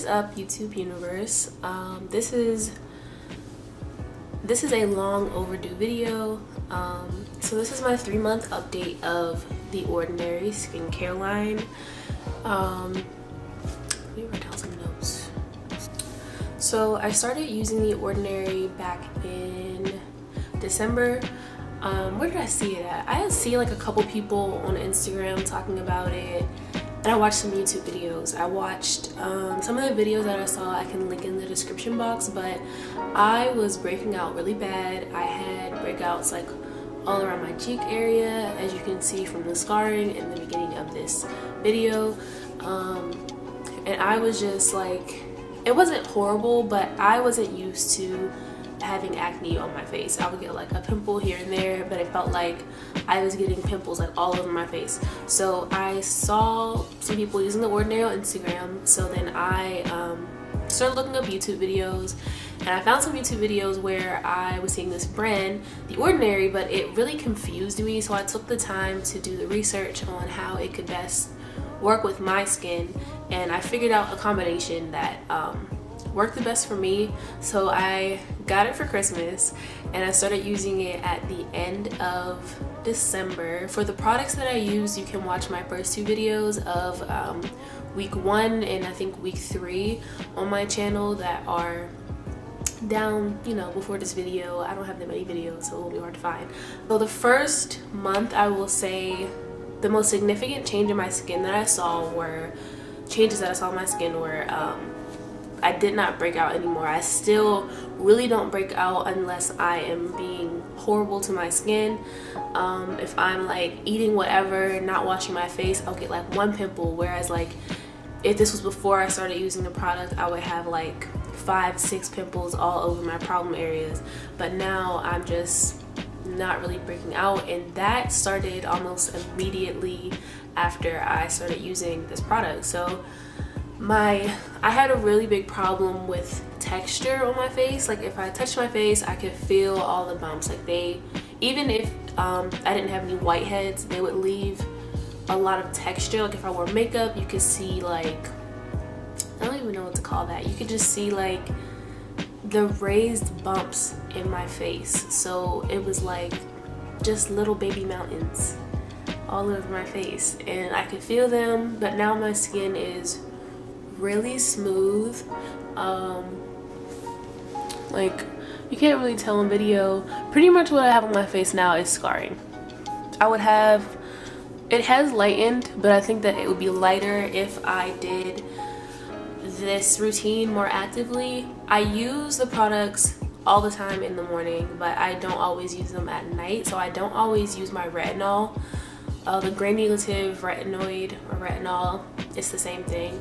up, YouTube universe? This is a long overdue video. So this is my 3-month update of the Ordinary skincare line. Let me write down some notes. So I started using the Ordinary back in December. Where did I see it at? I had seen like a couple people on Instagram talking about it, and I watched some YouTube videos. I watched some of the videos that I saw, I can link in the description box, but I was breaking out really bad. I had breakouts like all around my cheek area, as you can see from the scarring in the beginning of this video. And I was just like, it wasn't horrible, but I wasn't used to having acne on my face. I would get like a pimple here and there, but it felt like I was getting pimples like all over my face. So I saw some people using the Ordinary on Instagram, so then I started looking up YouTube videos, and I found some YouTube videos where I was seeing this brand, the Ordinary, but it really confused me. So I took the time to do the research on how it could best work with my skin, and I figured out a combination that worked the best for me. So I got it for Christmas, and I started using it at the end of December. For the products that I use, you can watch my first 2 videos of week 1 and I think week 3 on my channel that are down, you know, before this video. I don't have that many videos, so it will be hard to find. So the first month, I will say the most significant change in my skin that I saw were changes that I saw in my skin were I did not break out anymore. I still really don't break out unless I am being horrible to my skin. If I'm like eating whatever, not washing my face, I'll get like 1 pimple, whereas like if this was before I started using the product, I would have like 5-6 pimples all over my problem areas. But now I'm just not really breaking out, and that started almost immediately after I started using this product. So I had a really big problem with texture on my face. Like if I touched my face, I could feel all the bumps. Like even if I didn't have any whiteheads, they would leave a lot of texture. Like if I wore makeup, you could see like, I don't even know what to call that. You could just see like the raised bumps in my face. So it was like just little baby mountains all over my face, and I could feel them. But now my skin is really smooth. Like you can't really tell in video. Pretty much what I have on my face now is scarring. It has lightened, but I think that it would be lighter if I did this routine more actively. I use the products all the time in the morning, but I don't always use them at night. So I don't always use my retinol. The granulative retinoid or retinol, it's the same thing.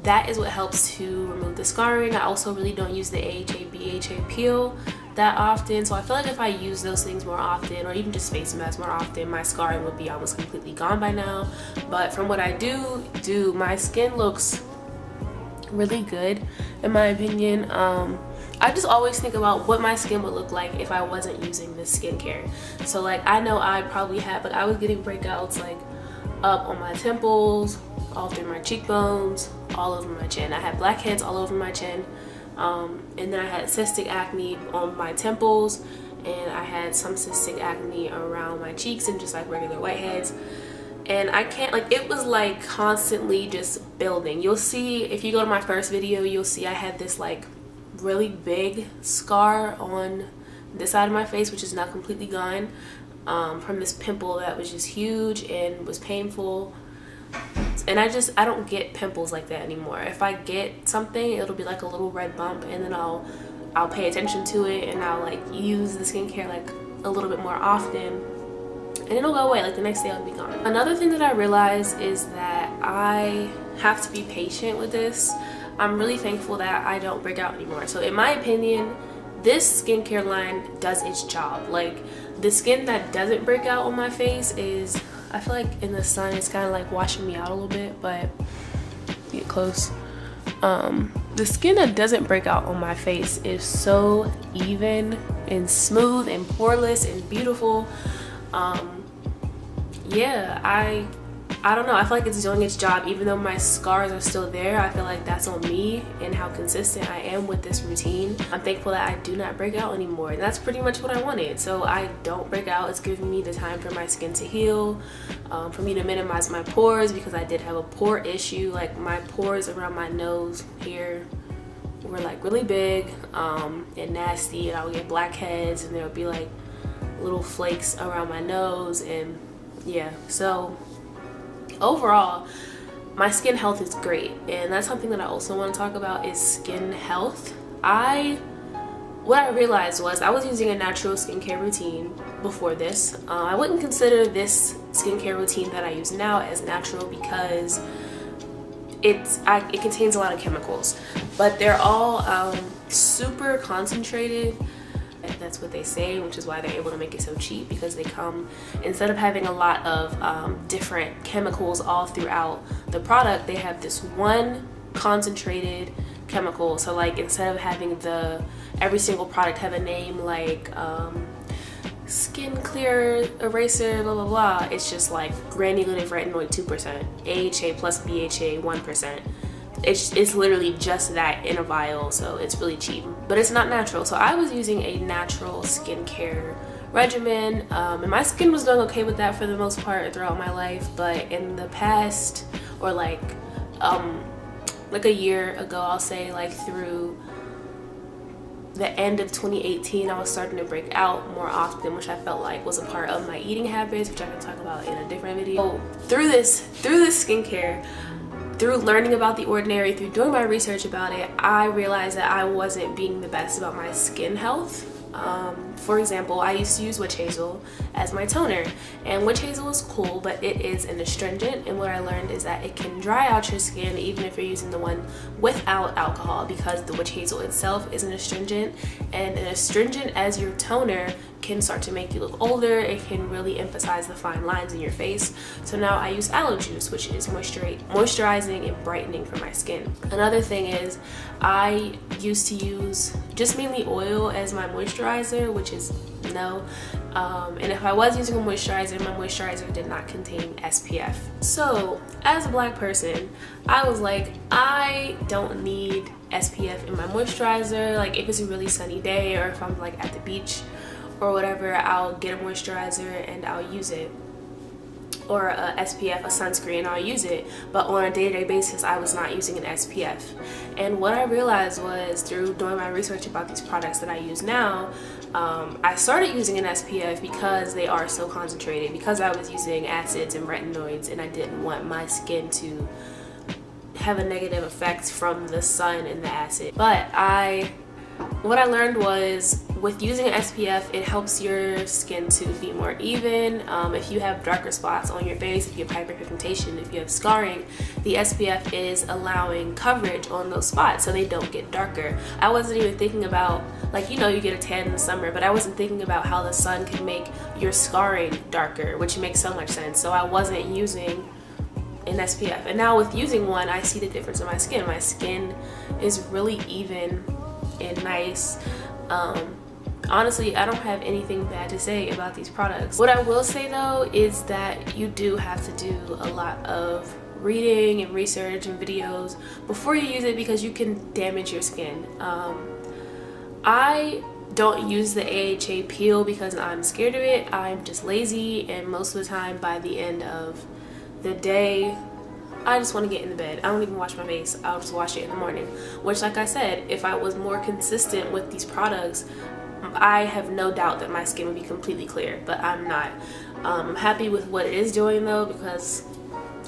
That is what helps to remove the scarring. I also really don't use the AHA BHA peel that often, so I feel like if I use those things more often, or even just face masks more often, my scarring would be almost completely gone by now. But from what I do, my skin looks really good in my opinion. I just always think about what my skin would look like if I wasn't using this skincare. So like I know I'd probably have, like I was getting breakouts like up on my temples, all through my cheekbones, all over my chin. I had blackheads all over my chin, and then I had cystic acne on my temples, and I had some cystic acne around my cheeks and just like regular whiteheads. And I can't, like, it was like constantly just building. You'll see, if you go to my first video, you'll see I had this like really big scar on this side of my face, which is now completely gone, from this pimple that was just huge and was painful. And I don't get pimples like that anymore. If I get something, it'll be like a little red bump, and then I'll pay attention to it, and I'll like use the skincare like a little bit more often, and it'll go away. Like the next day it'll be gone. Another thing that I realized is that I have to be patient with this. I'm really thankful that I don't break out anymore. So in my opinion, this skincare line does its job. Like the skin that doesn't break out on my face is, I feel like in the sun it's kind of like washing me out a little bit, but get close. The skin that doesn't break out on my face is so even and smooth and poreless and beautiful. Yeah, I I don't know, I feel like it's doing its job. Even though my scars are still there, I feel like that's on me and how consistent I am with this routine. I'm thankful that I do not break out anymore, and that's pretty much what I wanted. So I don't break out. It's giving me the time for my skin to heal, for me to minimize my pores, because I did have a pore issue. Like my pores around my nose here were like really big and nasty, and I would get blackheads, and there would be like little flakes around my nose. And yeah, so overall my skin health is great, and that's something that I also want to talk about is skin health. What I realized was I was using a natural skincare routine before this. I wouldn't consider this skincare routine that I use now as natural because it contains a lot of chemicals, but they're all super concentrated. That's what they say, which is why they're able to make it so cheap, because they come, instead of having a lot of different chemicals all throughout the product, they have this one concentrated chemical. So like instead of having every single product have a name like skin clear eraser blah blah blah, it's just like granulated retinoid 2%, AHA plus BHA 1%. It's literally just that in a vial, so it's really cheap, but it's not natural. So I was using a natural skincare regimen, and my skin was doing okay with that for the most part throughout my life. But in the past, or like a year ago, I'll say, like through the end of 2018, I was starting to break out more often, which I felt like was a part of my eating habits, which I can talk about in a different video. Through this skincare, through learning about The Ordinary, through doing my research about it, I realized that I wasn't being the best about my skin health. For example, I used to use witch hazel as my toner, and witch hazel is cool, but it is an astringent, and what I learned is that it can dry out your skin even if you're using the one without alcohol, because the witch hazel itself is an astringent, and an astringent as your toner can start to make you look older. It can really emphasize the fine lines in your face. So now I use aloe juice, which is moisturizing and brightening for my skin. Another thing is I used to use just mainly oil as my moisturizer, which is no. And if I was using a moisturizer, my moisturizer did not contain SPF. So as a black person, I was like, I don't need SPF in my moisturizer. Like if it's a really sunny day, or if I'm like at the beach or whatever, I'll get a moisturizer and I'll use it, or a SPF, a sunscreen, I'll use it. But on a day-to-day basis, I was not using an SPF. And what I realized was, through doing my research about these products that I use now, I started using an SPF because they are so concentrated, because I was using acids and retinoids, and I didn't want my skin to have a negative effect from the sun and the acid. But what I learned was, with using an SPF, it helps your skin to be more even. If you have darker spots on your face, if you have hyperpigmentation, if you have scarring, the SPF is allowing coverage on those spots so they don't get darker. I wasn't even thinking about, like, you know, you get a tan in the summer, but I wasn't thinking about how the sun can make your scarring darker, which makes so much sense. So I wasn't using an SPF. And now with using one, I see the difference in my skin. My skin is really even and nice. Honestly, I don't have anything bad to say about these products. What I will say though is that you do have to do a lot of reading and research and videos before you use it, because you can damage your skin. I don't use the AHA peel because I'm scared of it. I'm just lazy, and most of the time by the end of the day, I just want to get in the bed. I don't even wash my face. I'll just wash it in the morning. Which, like I said, if I was more consistent with these products, I have no doubt that my skin would be completely clear, but I'm not. I'm happy with what it is doing though, because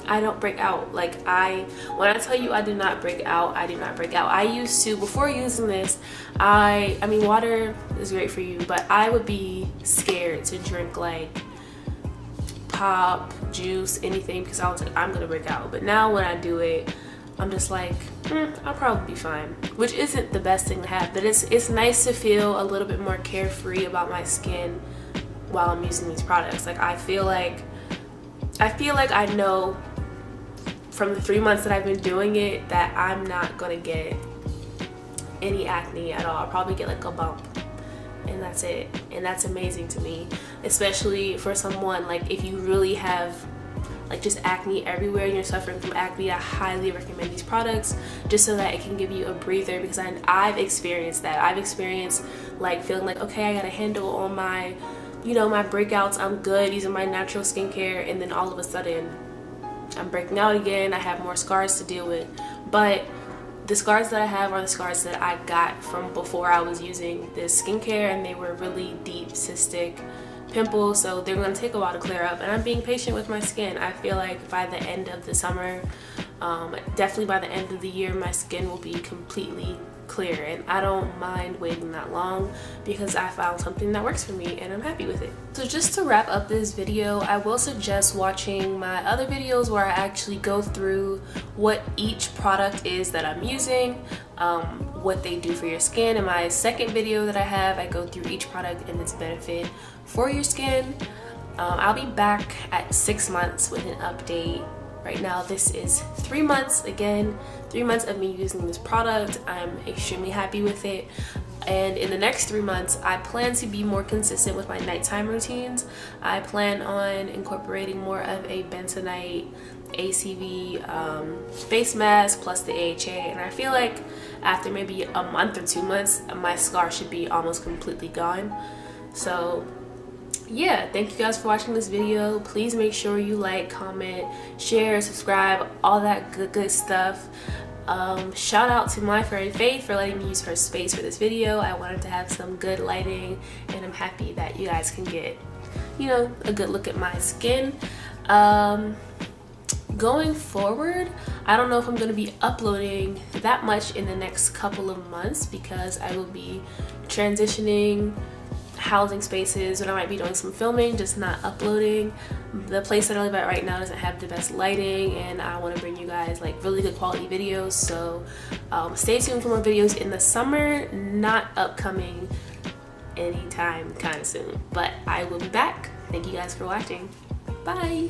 I don't break out. Like when I tell you I do not break out, I do not break out. I used to, before using this, I mean, water is great for you, but I would be scared to drink like pop, juice, anything, because I was like, I'm gonna break out. But now when I do it, I'm just like, I'll probably be fine, which isn't the best thing to have, but it's nice to feel a little bit more carefree about my skin while I'm using these products. Like I feel like I know from the 3 months that I've been doing it that I'm not gonna get any acne at all. I'll probably get like a bump, and that's it. And that's amazing to me, especially for someone like, if you really have like just acne everywhere and you're suffering from acne, I highly recommend these products just so that it can give you a breather, because I've experienced that. I've experienced like feeling like, okay, I got a handle on my, you know, my breakouts, I'm good using my natural skincare, and then all of a sudden I'm breaking out again. I have more scars to deal with. But the scars that I have are the scars that I got from before I was using this skincare, and they were really deep cystic pimples, so they're going to take a while to clear up, and I'm being patient with my skin. I feel like by the end of the summer, definitely by the end of the year, my skin will be completely clear, and I don't mind waiting that long because I found something that works for me and I'm happy with it. So just to wrap up this video, I will suggest watching my other videos where I actually go through what each product is that I'm using, what they do for your skin. In my second video that I have, I go through each product and its benefit for your skin. I'll be back at 6 months with an update. Right now this is 3 months, again, 3 months of me using this product. I'm extremely happy with it, and in the next 3 months I plan to be more consistent with my nighttime routines. I plan on incorporating more of a bentonite ACV face mask plus the AHA, and I feel like after maybe a month or 2 months my scar should be almost completely gone. So yeah, thank you guys for watching this video. Please make sure you like, comment, share, subscribe, all that good stuff. Shout out to my friend Faith for letting me use her space for this video. I wanted to have some good lighting, and I'm happy that you guys can get, you know, a good look at my skin. Going forward, I don't know if I'm going to be uploading that much in the next couple of months because I will be transitioning housing spaces, and I might be doing some filming, just not uploading. The place that I live at right now doesn't have the best lighting, and I want to bring you guys like really good quality videos, so stay tuned for more videos in the summer. Not upcoming anytime kind of soon, but I will be back. Thank you guys for watching. Bye.